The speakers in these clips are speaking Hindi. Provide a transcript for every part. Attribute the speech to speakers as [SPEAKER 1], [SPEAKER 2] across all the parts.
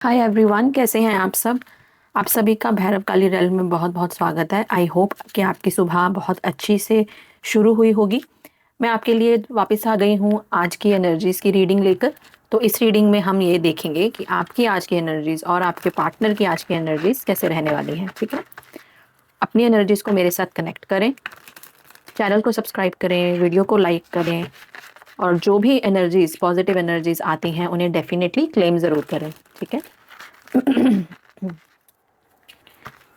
[SPEAKER 1] हाय एवरीवन, कैसे हैं आप सब। आप सभी का भैरव काली रेल में बहुत बहुत स्वागत है। आई होप कि आपकी सुबह बहुत अच्छी से शुरू हुई होगी। मैं आपके लिए वापस आ गई हूँ आज की एनर्जीज़ की रीडिंग लेकर। तो इस रीडिंग में हम ये देखेंगे कि आपकी आज की एनर्जीज़ और आपके पार्टनर की आज की एनर्जीज़ कैसे रहने वाली हैं। ठीक है, अपनी एनर्जीज़ को मेरे साथ कनेक्ट करें, चैनल को सब्सक्राइब करें, वीडियो को लाइक करें और जो भी एनर्जीज़ पॉजिटिव एनर्जीज़ आती हैं उन्हें डेफिनेटली क्लेम ज़रूर करें। ठीक है,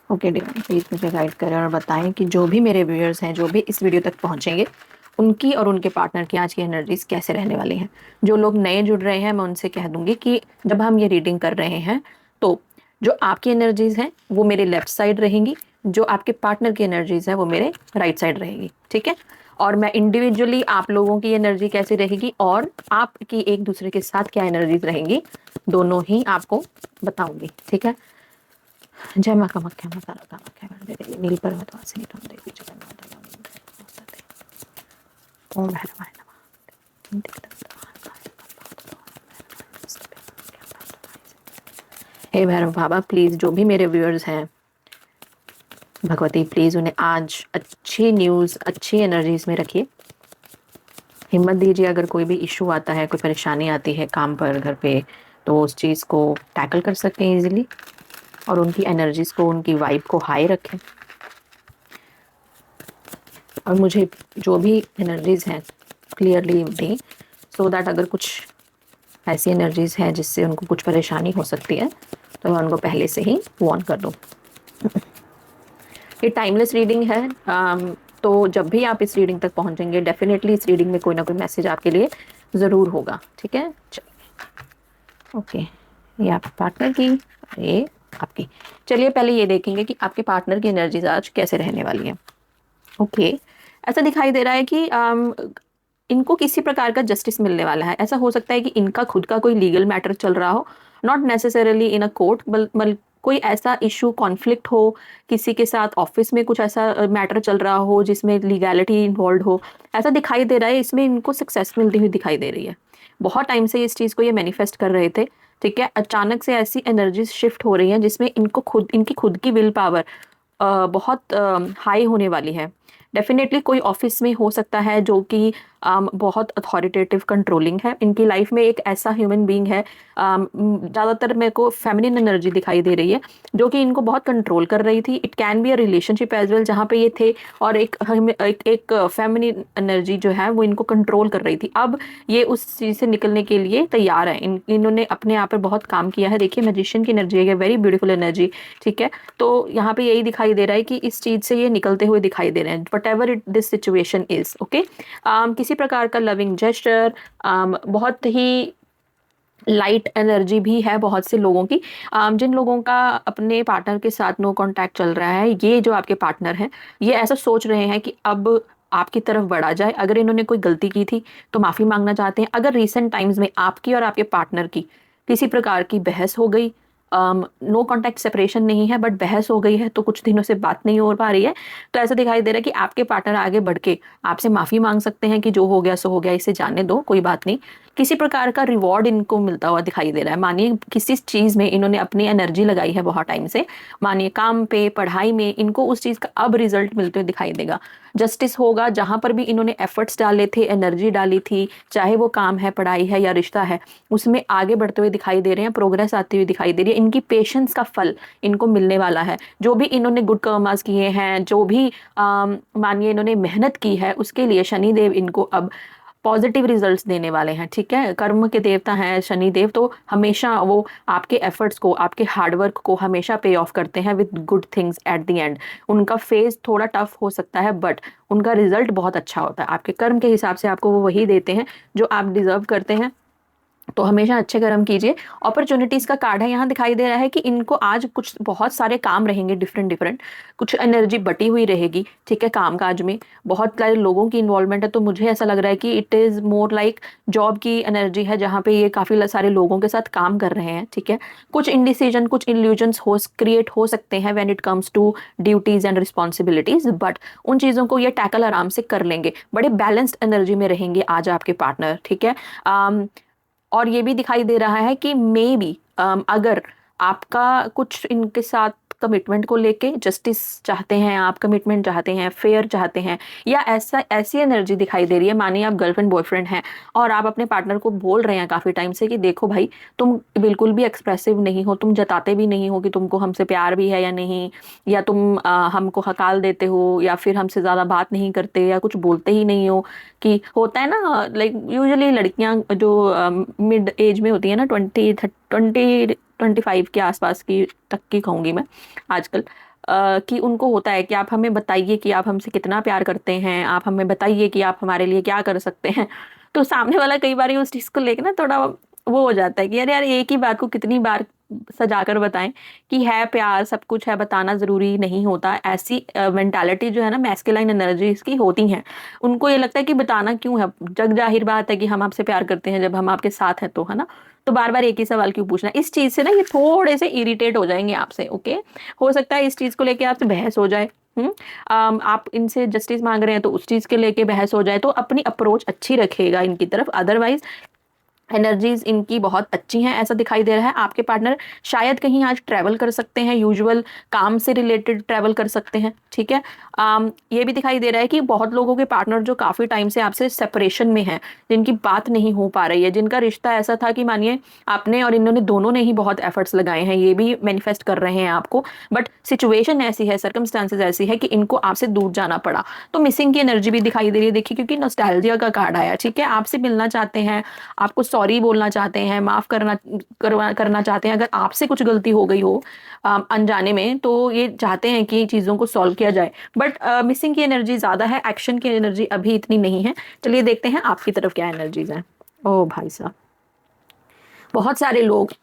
[SPEAKER 1] ओके डिवाइन प्लीज़ मुझे गाइड करें और बताएं कि जो भी मेरे व्यूअर्स हैं, जो भी इस वीडियो तक पहुंचेंगे, उनकी और उनके पार्टनर की आज की एनर्जीज कैसे रहने वाली हैं। जो लोग नए जुड़ रहे हैं मैं उनसे कह दूंगी कि जब हम ये रीडिंग कर रहे हैं तो जो आपकी एनर्जीज हैं वो मेरे लेफ्ट साइड रहेंगी, जो आपके पार्टनर की एनर्जीज है वो मेरे राइट साइड रहेगी। ठीक है, और मैं इंडिविजुअली आप लोगों की एनर्जी कैसी रहेगी और आपकी एक दूसरे के साथ क्या एनर्जीज रहेंगी, दोनों ही आपको बताऊंगी। ठीक है, जय मां कामाख्या माता कामाख्या वरदे देवी नीलपर्वतवासिनी त्वं देवी जगन्नाथ ओम भैरवाय नमः। हे भैरव बाबा, प्लीज जो भी मेरे व्यूअर्स हैं, भगवती प्लीज उन्हें आज अच्छी न्यूज़, अच्छी एनर्जीज में रखिए। हिम्मत दीजिए, अगर कोई भी इशू आता है, कोई परेशानी आती है काम पर, घर पे, तो उस चीज़ को टैकल कर सकें इजीली और उनकी एनर्जीज को, उनकी वाइब को हाई रखें। और मुझे जो भी एनर्जीज हैं क्लियरली दें, सो दैट अगर कुछ ऐसी एनर्जीज हैं जिससे उनको कुछ परेशानी हो सकती है तो मैं उनको पहले से ही वार्न कर दूं। ये टाइमलेस रीडिंग है, तो जब भी आप इस रीडिंग तक पहुंचेंगे डेफिनेटली इस रीडिंग में कोई ना कोई मैसेज आपके लिए ज़रूर होगा। ठीक है, चलिए ओके, ये आपके पार्टनर की, ये आपकी। चलिए पहले ये देखेंगे कि आपके पार्टनर की एनर्जीज आज कैसे रहने वाली है। ओके, ऐसा दिखाई दे रहा है कि इनको किसी प्रकार का जस्टिस मिलने वाला है। ऐसा हो सकता है कि इनका खुद का कोई लीगल मैटर चल रहा हो, not necessarily in a court, बल कोई ऐसा इशू, कॉन्फ्लिक्ट हो किसी के साथ, ऑफिस में कुछ ऐसा मैटर चल रहा हो जिसमें लीगैलिटी इन्वॉल्व हो। ऐसा दिखाई दे रहा है, इसमें इनको सक्सेस मिलती हुई दिखाई दे रही है। बहुत टाइम से इस चीज़ को ये मैनिफेस्ट कर रहे थे। ठीक है, अचानक से ऐसी एनर्जीज शिफ्ट हो रही हैं जिसमें इनको खुद, इनकी खुद की विल पावर बहुत हाई होने वाली है। डेफिनेटली कोई ऑफिस में हो सकता है जो कि बहुत अथॉरिटेटिव, कंट्रोलिंग है। इनकी लाइफ में एक ऐसा ह्यूमन बीइंग है, ज़्यादातर मेरे को फेमिनिन एनर्जी दिखाई दे रही है जो कि इनको बहुत कंट्रोल कर रही थी। It can be a relationship as well जहाँ पे ये थे, और एक फेमिनिन एनर्जी जो है वो इनको कंट्रोल कर रही थी। अब ये उस चीज़ से निकलने के लिए तैयार है। इन्होंने अपने आप पर बहुत काम किया है। देखिए मैजिशियन की एनर्जी है, वेरी ब्यूटीफुल एनर्जी। ठीक है, तो यहाँ पे यही दिखाई दे रहा है कि इस चीज़ से ये निकलते हुए दिखाई दे रहे हैं, what ever it this situation is. Okay, किसी प्रकार का लविंग जेस्चर, बहुत ही लाइट एनर्जी भी है बहुत से लोगों की। जिन लोगों का अपने पार्टनर के साथ नो कांटेक्ट चल रहा है, ये जो आपके पार्टनर हैं ये ऐसा सोच रहे हैं कि अब आपकी तरफ बढ़ा जाए। अगर इन्होंने कोई गलती की थी तो माफ़ी मांगना चाहते हैं। अगर रिसेंट टाइम्स में आपकी और आपके पार्टनर की किसी प्रकार की बहस हो गई, नो कांटेक्ट सेपरेशन नहीं है बट बहस हो गई है, तो कुछ दिनों से बात नहीं हो पा रही है, तो ऐसा दिखाई दे रहा है कि आपके पार्टनर आगे बढ़ के आपसे माफ़ी मांग सकते हैं कि जो हो गया सो हो गया, इसे जाने दो, कोई बात नहीं। किसी प्रकार का रिवॉर्ड इनको मिलता हुआ दिखाई दे रहा है। मानिए किसी चीज़ में इन्होंने अपनी एनर्जी लगाई है बहुत टाइम से, मानिए काम पे, पढ़ाई में, इनको उस चीज़ का अब रिजल्ट मिलते हुए दिखाई देगा। जस्टिस होगा, जहाँ पर भी इन्होंने एफर्ट्स डाले थे, एनर्जी डाली थी, चाहे वो काम है, पढ़ाई है या रिश्ता है, उसमें आगे बढ़ते हुए दिखाई दे रहे हैं, प्रोग्रेस आती हुई दिखाई दे रही है। इनकी पेशेंस का फल इनको मिलने वाला है। जो भी इन्होंने गुड कर्मास किए हैं, जो भी मानिए इन्होंने मेहनत की है, उसके लिए शनिदेव इनको अब पॉजिटिव रिजल्ट्स देने वाले हैं। ठीक है, कर्म के देवता हैं शनि देव, तो हमेशा वो आपके एफर्ट्स को, आपके हार्डवर्क को हमेशा पे ऑफ करते हैं with good things at the end. उनका फेज थोड़ा टफ हो सकता है बट उनका रिजल्ट बहुत अच्छा होता है। आपके कर्म के हिसाब से आपको वो वही देते हैं जो आप डिजर्व करते हैं। तो हमेशा अच्छे कर्म कीजिए। अपॉर्चुनिटीज़ का कार्ड है, यहाँ दिखाई दे रहा है कि इनको आज कुछ बहुत सारे काम रहेंगे, डिफरेंट डिफरेंट, कुछ एनर्जी बटी हुई रहेगी। ठीक है, काम काज में बहुत सारे लोगों की इन्वॉल्वमेंट है, तो मुझे ऐसा लग रहा है कि it is more like job की एनर्जी है जहाँ पे ये काफ़ी सारे लोगों के साथ काम कर रहे हैं। ठीक है, कुछ इंडिसीजन, कुछ इल्यूजन्स हो क्रिएट हो सकते हैं when it comes to duties and responsibilities, but उन चीज़ों को ये टैकल आराम से कर लेंगे। बड़े बैलेंस्ड एनर्जी में रहेंगे आज आपके पार्टनर। ठीक है, और ये भी दिखाई दे रहा है कि मे बी अगर आपका कुछ इनके साथ कमिटमेंट को लेके जस्टिस चाहते हैं, आप कमिटमेंट चाहते हैं, फेयर चाहते हैं, या ऐसी एनर्जी दिखाई दे रही है, मानिए आप गर्लफ्रेंड बॉयफ्रेंड हैं और आप अपने पार्टनर को बोल रहे हैं काफी टाइम से कि देखो भाई, तुम बिल्कुल भी एक्सप्रेसिव नहीं हो, तुम जताते भी नहीं हो कि तुमको हमसे प्यार भी है या नहीं, या तुम हमको हकाल देते हो, या फिर हमसे ज्यादा बात नहीं करते, या कुछ बोलते ही नहीं हो। कि होता है ना, लाइक यूजुअली लड़कियां जो मिड एज में होती है ना, 25 के आसपास की तक की कहूंगी मैं आजकल, कि उनको होता है कि आप हमें बताइए कि आप हमसे कितना प्यार करते हैं, आप हमें बताइए कि आप हमारे लिए क्या कर सकते हैं। तो सामने वाला कई बार उस चीज को लेकर ना थोड़ा वो हो जाता है कि यार यार एक ही बात को कितनी बार सजाकर बताएं कि है प्यार, सब कुछ है, बताना जरूरी नहीं होता। ऐसी मेंटालिटी जो है ना मैस्कुलाइन एनर्जीज की होती हैं, उनको ये लगता है कि बताना क्यों है, जग जाहिर बात है कि हम आपसे प्यार करते हैं जब हम आपके साथ हैं तो, है ना। तो बार बार एक ही सवाल क्यों पूछना, इस चीज से ना ये थोड़े से इरिटेट हो जाएंगे आपसे। ओके, हो सकता है इस चीज को लेके आपसे बहस हो जाए। आप इनसे जस्टिस मांग रहे हैं तो उस चीज के लेके बहस हो जाए, तो अपनी अप्रोच अच्छी रखेगा इनकी तरफ। अदरवाइज एनर्जीज इनकी बहुत अच्छी हैं, ऐसा दिखाई दे रहा है। आपके पार्टनर शायद कहीं आज ट्रैवल कर सकते हैं, यूजुअल काम से रिलेटेड ट्रैवल कर सकते हैं, ठीक है। ये भी दिखाई दे रहा है कि बहुत लोगों के पार्टनर जो काफी टाइम से आपसे सेपरेशन में हैं, जिनकी बात नहीं हो पा रही है, जिनका रिश्ता ऐसा था कि मानिए आपने और इन्होंने दोनों ने ही बहुत एफर्ट्स लगाए हैं, ये भी मैनिफेस्ट कर रहे हैं आपको, बट सिचुएशन ऐसी है, सर्कमस्टांसेस ऐसी है कि इनको आपसे दूर जाना पड़ा। तो मिसिंग की एनर्जी भी दिखाई दे रही है, देखिए, क्योंकि नॉस्टैल्जिया का कार्ड आया, ठीक है। आपसे मिलना चाहते हैं, आपको सॉरी बोलना चाहते हैं, माफ करना चाहते हैं, अगर आपसे कुछ गलती हो गई हो अनजाने में, तो ये चाहते हैं कि चीजों को सॉल्व किया जाए। बट मिसिंग की एनर्जी ज्यादा है, एक्शन की एनर्जी अभी इतनी नहीं है। चलिए देखते हैं आपकी तरफ क्या एनर्जीज हैं। ओ भाई साहब, बहुत सारे लोग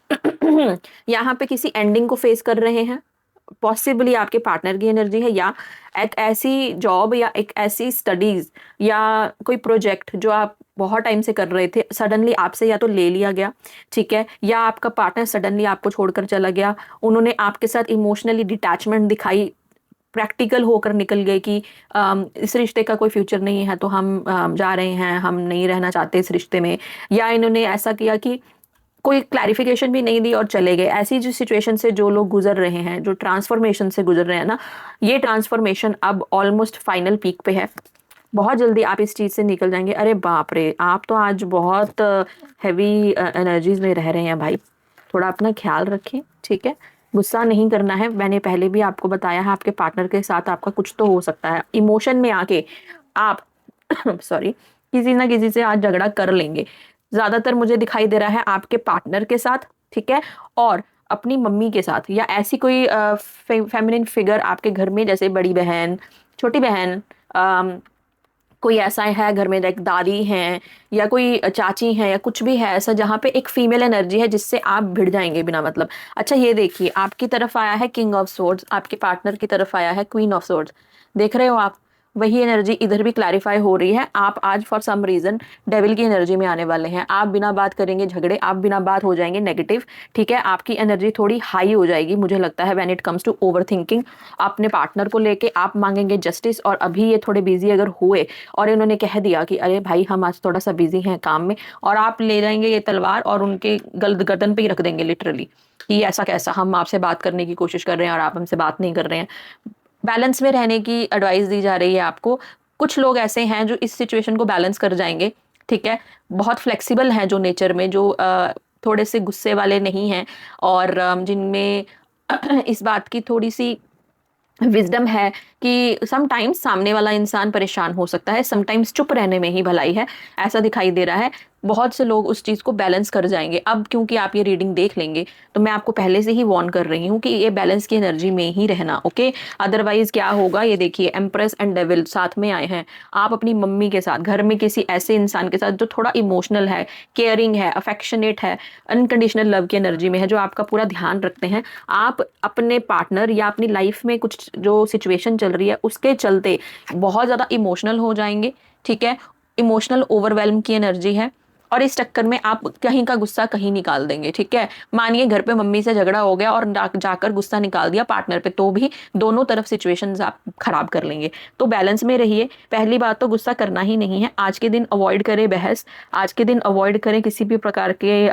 [SPEAKER 1] यहाँ पे किसी एंडिंग को फेस कर रहे हैं। पॉसिबली आपके पार्टनर की एनर्जी है, या एक ऐसी जॉब या एक ऐसी स्टडीज या कोई प्रोजेक्ट जो आप बहुत टाइम से कर रहे थे, सडनली आपसे या तो ले लिया गया, ठीक है, या आपका पार्टनर सडनली आपको छोड़कर चला गया। उन्होंने आपके साथ इमोशनली डिटैचमेंट दिखाई, प्रैक्टिकल होकर निकल गए कि इस रिश्ते का कोई फ्यूचर नहीं है, तो हम जा रहे हैं, हम नहीं रहना चाहते इस रिश्ते में। या इन्होंने ऐसा किया कि कोई क्लैरिफिकेशन भी नहीं दी और चले गए। ऐसी जो सिचुएशन से जो लोग गुजर रहे हैं, जो ट्रांसफॉर्मेशन से गुजर रहे हैं ना, ये ट्रांसफॉर्मेशन अब ऑलमोस्ट फाइनल पीक पे है। बहुत जल्दी आप इस चीज से निकल जाएंगे। अरे बाप रे, आप तो आज बहुत हैवी एनर्जीज में रह रहे हैं भाई, थोड़ा अपना ख्याल रखें, ठीक है। गुस्सा नहीं करना है, मैंने पहले भी आपको बताया है, आपके पार्टनर के साथ आपका कुछ तो हो सकता है, इमोशन में आके आप सॉरी, किसी ना किसी से आज झगड़ा कर लेंगे। ज्यादातर मुझे दिखाई दे रहा है आपके पार्टनर के साथ, ठीक है, और अपनी मम्मी के साथ, या ऐसी कोई फेमिनिन फिगर आपके घर में, जैसे बड़ी बहन, छोटी बहन, कोई ऐसा है घर में, लाइक दादी हैं या कोई चाची हैं या कुछ भी है ऐसा, जहाँ पे एक फीमेल एनर्जी है जिससे आप भिड़ जाएंगे बिना मतलब। अच्छा ये देखिए, आपकी तरफ आया है किंग ऑफ सोर्ड्स, आपके पार्टनर की तरफ आया है क्वीन ऑफ सोर्ड्स। देख रहे हो आप, वही एनर्जी इधर भी क्लैरिफाई हो रही है। आप आज फॉर सम रीजन डेविल की एनर्जी में आने वाले हैं। आप बिना बात करेंगे झगड़े, आप बिना बात हो जाएंगे नेगेटिव, ठीक है। आपकी एनर्जी थोड़ी हाई हो जाएगी मुझे लगता है when it comes to overthinking. अपने पार्टनर को लेके आप मांगेंगे जस्टिस, और अभी ये थोड़े बिजी अगर हुए और इन्होंने कह दिया कि अरे भाई हम आज थोड़ा सा बिजी हैं काम में, और आप ले जाएंगे ये तलवार और उनके गर्दन पे ही रख देंगे लिटरली, कि ऐसा कैसा, हम आपसे बात करने की कोशिश कर रहे हैं और आप हमसे बात नहीं कर रहे हैं। बैलेंस में रहने की एडवाइस दी जा रही है आपको। कुछ लोग ऐसे हैं जो इस सिचुएशन को बैलेंस कर जाएंगे, ठीक है। बहुत फ्लेक्सिबल हैं जो नेचर में, जो थोड़े से गुस्से वाले नहीं हैं, और जिनमें इस बात की थोड़ी सी विजडम है कि समटाइम्स सामने वाला इंसान परेशान हो सकता है, समटाइम्स चुप रहने में ही भलाई है, ऐसा दिखाई दे रहा है। बहुत से लोग उस चीज़ को बैलेंस कर जाएंगे। अब क्योंकि आप ये रीडिंग देख लेंगे, तो मैं आपको पहले से ही वार्न कर रही हूँ कि ये बैलेंस की एनर्जी में ही रहना, ओके। अदरवाइज क्या होगा, ये देखिए, एम्प्रेस एंड डेविल साथ में आए हैं। आप अपनी मम्मी के साथ, घर में किसी ऐसे इंसान के साथ जो थोड़ा इमोशनल है, केयरिंग है, अफेक्शनेट है, अनकंडीशनल लव की एनर्जी में है, जो आपका पूरा ध्यान रखते हैं। आप अपने पार्टनर या अपनी लाइफ में कुछ जो सिचुएशन चल रही है उसके चलते बहुत ज़्यादा इमोशनल हो जाएंगे, ठीक है। इमोशनल ओवरवेल्म की एनर्जी है, और इस चक्कर में आप कहीं का गुस्सा कहीं निकाल देंगे, ठीक है। मानिए घर पे मम्मी से झगड़ा हो गया और जाकर गुस्सा निकाल दिया पार्टनर पे, तो भी दोनों तरफ सिचुएशंस आप खराब कर लेंगे। तो बैलेंस में रहिए। पहली बात तो गुस्सा करना ही नहीं है। आज के दिन अवॉइड करें बहस, आज के दिन अवॉइड करें किसी भी प्रकार के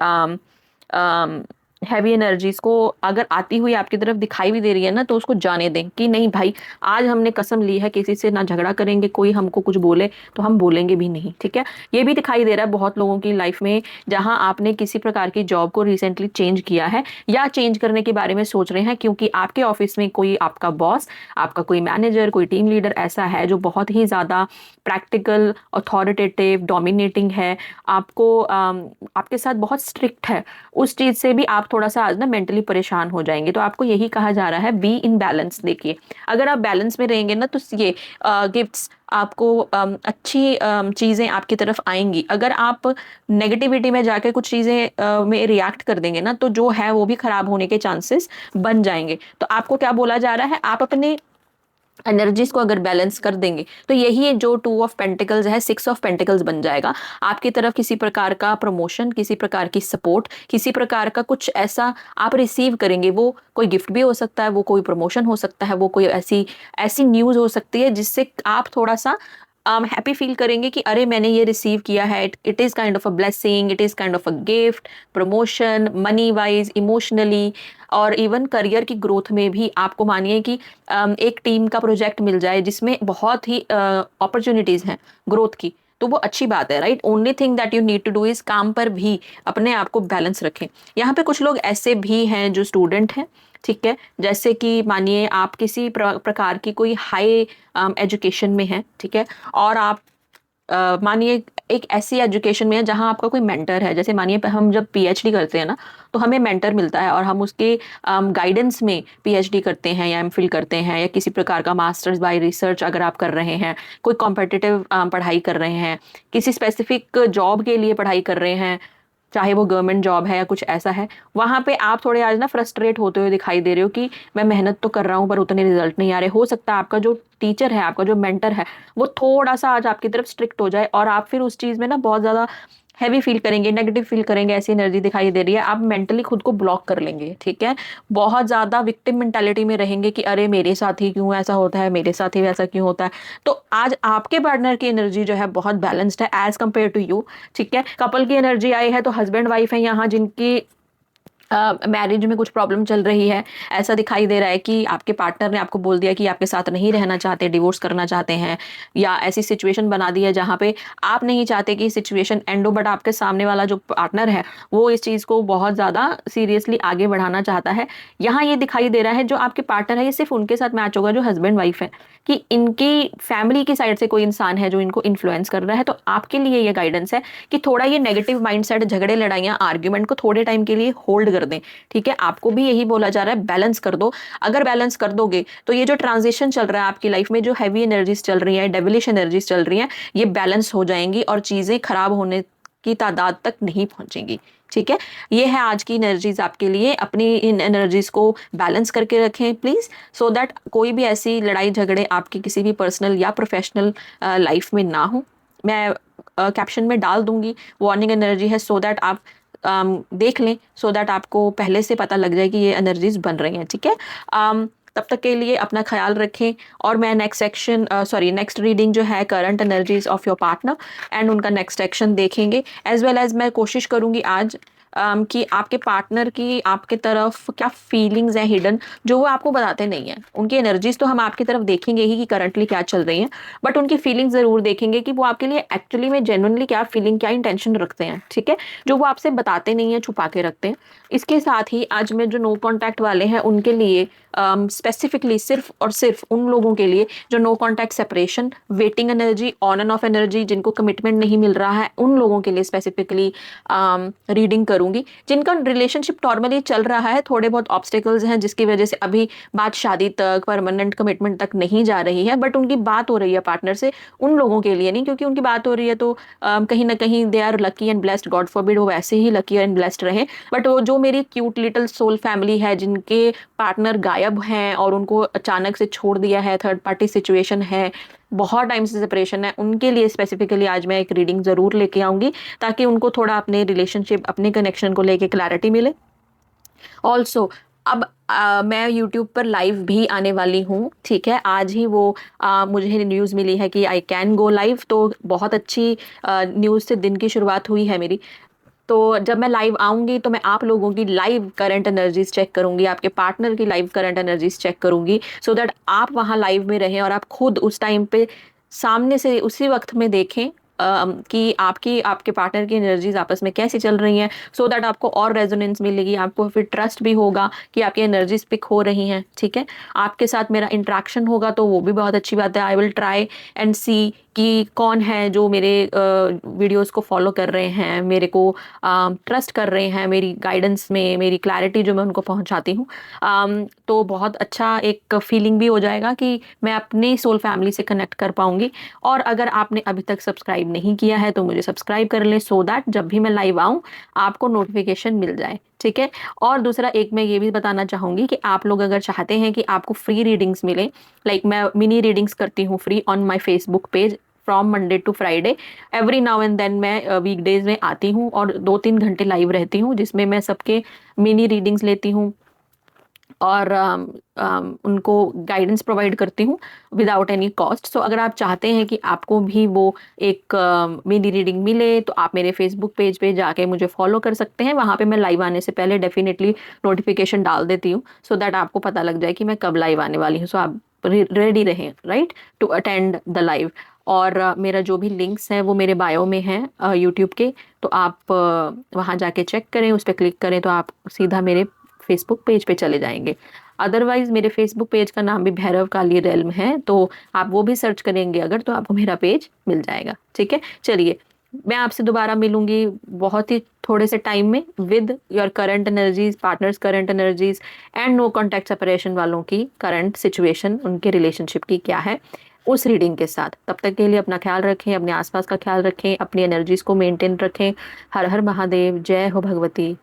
[SPEAKER 1] हैवी एनर्जीज को अगर आती हुई आपकी तरफ दिखाई भी दे रही है ना, तो उसको जाने दें कि नहीं भाई, आज हमने कसम ली है किसी से ना झगड़ा करेंगे, कोई हमको कुछ बोले तो हम बोलेंगे भी नहीं, ठीक है। ये भी दिखाई दे रहा है बहुत लोगों की लाइफ में, जहां आपने किसी प्रकार की जॉब को रिसेंटली चेंज किया है या चेंज करने के बारे में सोच रहे हैं, क्योंकि आपके ऑफिस में कोई आपका बॉस, आपका कोई मैनेजर, कोई टीम लीडर ऐसा है जो बहुत ही ज्यादा प्रैक्टिकल, अथॉरिटेटिव, डोमिनेटिंग है, आपको आपके साथ बहुत स्ट्रिक्ट है। उस चीज से भी आप थोड़ा सा आज ना मेंटली परेशान हो जाएंगे। तो आपको यही कहा जा रहा है, बी इन बैलेंस। देखिए, अगर आप बैलेंस में रहेंगे ना, तो ये गिफ्ट्स आपको अच्छी चीजें आपकी तरफ आएंगी। अगर आप नेगेटिविटी में जाके कुछ चीजें में रिएक्ट कर देंगे ना, तो जो है वो भी खराब होने के चांसेस बन जाएंगे। तो आपको क्या बोला जा रहा है, आप अपने एनर्जीज को अगर बैलेंस कर देंगे तो यही जो 2 ऑफ पेंटिकल्स है 6 ऑफ पेंटिकल्स बन जाएगा। आपकी तरफ किसी प्रकार का प्रमोशन, किसी प्रकार की सपोर्ट, किसी प्रकार का कुछ ऐसा आप रिसीव करेंगे। वो कोई गिफ्ट भी हो सकता है, वो कोई प्रमोशन हो सकता है, वो कोई ऐसी ऐसी न्यूज हो सकती है जिससे आप थोड़ा सा हैप्पी फील करेंगे कि अरे मैंने ये रिसीव किया है। It is kind of a blessing, it is kind of a gift, promotion, money wise, emotionally, और इवन करियर की ग्रोथ में भी आपको मानिए कि एक टीम का प्रोजेक्ट मिल जाए जिसमें बहुत ही अपॉर्चुनिटीज हैं ग्रोथ की, तो वो अच्छी बात है, right. Only thing that you need to do is काम पर भी अपने आप को बैलेंस रखें। यहाँ पे कुछ लोग ऐसे भी हैं जो स्टूडेंट हैं, ठीक है। जैसे कि मानिए आप किसी प्रकार की कोई हाई एजुकेशन में है, ठीक है, और आप मानिए एक ऐसी एजुकेशन में है जहां आपका कोई मेंटर है। जैसे मानिए हम जब पीएचडी करते हैं ना, तो हमें मेंटर मिलता है और हम उसके गाइडेंस में पीएचडी करते हैं या एमफिल करते हैं, या किसी प्रकार का मास्टर्स बाय रिसर्च अगर आप कर रहे हैं, कोई कॉम्पिटिटिव पढ़ाई कर रहे हैं, किसी स्पेसिफिक जॉब के लिए पढ़ाई कर रहे हैं, चाहे वो गवर्नमेंट जॉब है या कुछ ऐसा है। वहां पे आप थोड़े आज ना फ्रस्ट्रेट होते हुए दिखाई दे रहे हो कि मैं मेहनत तो कर रहा हूँ पर उतने रिजल्ट नहीं आ रहे। हो सकता है आपका जो टीचर है, आपका जो मेंटर है, वो थोड़ा सा आज आपकी तरफ स्ट्रिक्ट हो जाए और आप फिर उस चीज में ना बहुत ज्यादा हैवी फील करेंगे, नेगेटिव फील करेंगे, ऐसी एनर्जी दिखाई दे रही है, आप मेंटली खुद को ब्लॉक कर लेंगे, ठीक है। बहुत ज्यादा विक्टिम मेंटालिटी में रहेंगे कि अरे मेरे साथ ही क्यों ऐसा होता है, मेरे साथ ही वैसा क्यों होता है। तो आज आपके पार्टनर की एनर्जी जो है बहुत बैलेंस्ड है एज कंपेयर टू यू, ठीक है। कपल की एनर्जी आई है तो हस्बैंड वाइफ है यहाँ जिनकी मैरिज में कुछ प्रॉब्लम चल रही है। ऐसा दिखाई दे रहा है कि आपके पार्टनर ने आपको बोल दिया कि आपके साथ नहीं रहना चाहते, डिवोर्स करना चाहते हैं, या ऐसी सिचुएशन बना दी है जहाँ पे आप नहीं चाहते कि सिचुएशन एंड हो, बट आपके सामने वाला जो पार्टनर है वो इस चीज़ को बहुत ज़्यादा सीरियसली आगे बढ़ाना चाहता है। यहाँ ये दिखाई दे रहा है जो आपके पार्टनर है ये सिर्फ उनके साथ मैच होगा जो हस्बैंड वाइफ है, कि इनकी फैमिली की साइड से कोई इंसान है जो इनको इन्फ्लुएंस कर रहा है। तो आपके लिए ये गाइडेंस है कि थोड़ा ये नेगेटिव माइंडसेट, झगड़े, लड़ाइयाँ, आर्ग्यूमेंट को थोड़े टाइम के लिए होल्ड कर दें, ठीक है। आपको भी यही बोला जा रहा है, बैलेंस कर दो। अगर बैलेंस कर दोगे तो ये जो ट्रांजिशन चल रहा है आपकी लाइफ में, जो हैवी एनर्जीज चल रही है, डेविलिश एनर्जीज चल रही हैं, ये बैलेंस हो जाएंगी और चीजें खराब होने की तादाद तक नहीं पहुंचेंगी, ठीक है। ये है आज की एनर्जीज आपके लिए। अपनी इन एनर्जीज को बैलेंस करके रखें प्लीज, सो दैट कोई भी ऐसी लड़ाई झगड़े आपकी किसी भी पर्सनल या प्रोफेशनल लाइफ में ना हो। मैं कैप्शन में डाल दूंगी वार्निंग एनर्जी है, सो दैट आप देख लें, सो दैट आपको पहले से पता लग जाए कि ये एनर्जीज बन रही हैं, ठीक है। तब तक के लिए अपना ख्याल रखें। और मैं नेक्स्ट रीडिंग जो है current energies of your partner and उनका नेक्स्ट एक्शन देखेंगे, एज वेल एज मैं कोशिश करूंगी आज कि आपके पार्टनर की आपके तरफ क्या फीलिंग्स हैं हिडन, जो वो आपको बताते नहीं है। उनकी एनर्जीज तो हम आपकी तरफ देखेंगे ही कि करंटली क्या चल रही है, बट उनकी फीलिंग्स जरूर देखेंगे कि वो आपके लिए एक्चुअली में जेन्युइनली क्या फीलिंग, क्या इंटेंशन रखते हैं, ठीक है, जो वो आपसे बताते नहीं है, छुपा के रखते हैं। इसके साथ ही आज मैं जो नो कॉन्टैक्ट वाले हैं उनके लिए स्पेसिफिकली सिर्फ और सिर्फ उन लोगों के लिए जो no contact, separation, waiting energy, on and off energy, जिनको कमिटमेंट नहीं मिल रहा है, उन लोगों के लिए स्पेसिफिकली रीडिंग करूंगी। जिनका रिलेशनशिप नॉर्मली चल रहा है, थोड़े बहुत ऑब्स्टिकल्स हैं जिसकी वजह से अभी बात शादी तक, परमानेंट कमिटमेंट तक नहीं जा रही है, बट उनकी बात हो रही है पार्टनर से, उन लोगों के लिए नहीं। क्योंकि उनकी बात हो रही है तो कहीं ना कहीं they are lucky and blessed, God forbid वो वैसे ही लकी एंड ब्लेस्ड रहे। बट वो जो मेरी क्यूट लिटिल सोल फैमिली है जिनके पार्टनर गायब हैं और उनको अचानक से छोड़ दिया है, थर्ड पार्टी सिचुएशन है, बहुत टाइम से सेपरेशन है, उनके लिए स्पेसिफिकली आज मैं एक रीडिंग जरूर लेके आऊंगी, ताकि उनको थोड़ा अपने रिलेशनशिप, अपने कनेक्शन को लेके क्लैरिटी मिले। ऑल्सो अब मैं यूट्यूब पर लाइव भी आने वाली हूँ, ठीक है। आज ही वो मुझे न्यूज़ मिली है कि आई कैन गो लाइव, तो बहुत अच्छी न्यूज़ से दिन की शुरुआत हुई है मेरी। तो जब मैं लाइव आऊंगी तो मैं आप लोगों की लाइव करंट एनर्जीज चेक करूंगी, आपके पार्टनर की लाइव करंट एनर्जीज चेक करूंगी, सो दैट आप वहां लाइव में रहें और आप खुद उस टाइम पे सामने से उसी वक्त में देखें कि आपकी आपके पार्टनर की एनर्जीज आपस में कैसी चल रही हैं, सो दैट आपको और रेजोनेंस मिलेगी, आपको फिर ट्रस्ट भी होगा कि आपकी एनर्जीज पिक हो रही हैं। ठीक है, आपके साथ मेरा इंटरेक्शन होगा तो वो भी बहुत अच्छी बात है। आई विल ट्राई एंड सी कि कौन है जो मेरे वीडियोस को फॉलो कर रहे हैं, मेरे को ट्रस्ट कर रहे हैं, मेरी गाइडेंस में, मेरी क्लैरिटी जो मैं उनको पहुंचाती हूँ। तो बहुत अच्छा एक फीलिंग भी हो जाएगा कि मैं अपनी सोल फैमिली से कनेक्ट कर पाऊंगी। और अगर आपने अभी तक सब्सक्राइब नहीं किया है तो मुझे सब्सक्राइब कर लें, सो दैट जब भी मैं लाइव आऊँ आपको नोटिफिकेशन मिल जाए। ठीक है, और दूसरा एक मैं ये भी बताना चाहूंगी कि आप लोग अगर चाहते हैं कि आपको फ्री रीडिंग्स मिले, लाइक मैं मिनी रीडिंग्स करती हूँ free on my Facebook page from Monday to Friday. Every now and then मैं वीकडेज में आती हूँ और 2-3 घंटे लाइव रहती हूँ, जिसमें मैं सबके मिनी रीडिंग्स लेती हूँ और उनको गाइडेंस प्रोवाइड करती हूँ विदाउट एनी कॉस्ट। सो अगर आप चाहते हैं कि आपको भी वो एक मिनी रीडिंग मिले तो आप मेरे फेसबुक पेज पे जाके मुझे फॉलो कर सकते हैं। वहाँ पे मैं लाइव आने से पहले डेफिनेटली नोटिफिकेशन डाल देती हूँ, सो दैट आपको पता लग जाए कि मैं कब लाइव आने वाली हूँ। सो आप रेडी रहें, right, to attend the live. और मेरा जो भी लिंक्स हैं वो मेरे बायो में हैं यूट्यूब के, तो आप वहाँ जाके चेक करें, उस पर क्लिक करें तो आप सीधा मेरे फेसबुक पेज पे चले जाएंगे। अदरवाइज मेरे फेसबुक पेज का नाम भी भैरव काली रेल्म है, तो आप वो भी सर्च करेंगे अगर तो आपको मेरा पेज मिल जाएगा। ठीक है, चलिए मैं आपसे दोबारा मिलूंगी बहुत ही थोड़े से टाइम में with your current energies, partners current energies and no contact separation वालों की करंट सिचुएशन, उनके रिलेशनशिप की क्या है उस रीडिंग के साथ। तब तक के लिए अपना ख्याल रखें, अपने आसपास का ख्याल रखें, अपनी एनर्जीज को मेंटेन रखें। हर हर महादेव, जय हो भगवती।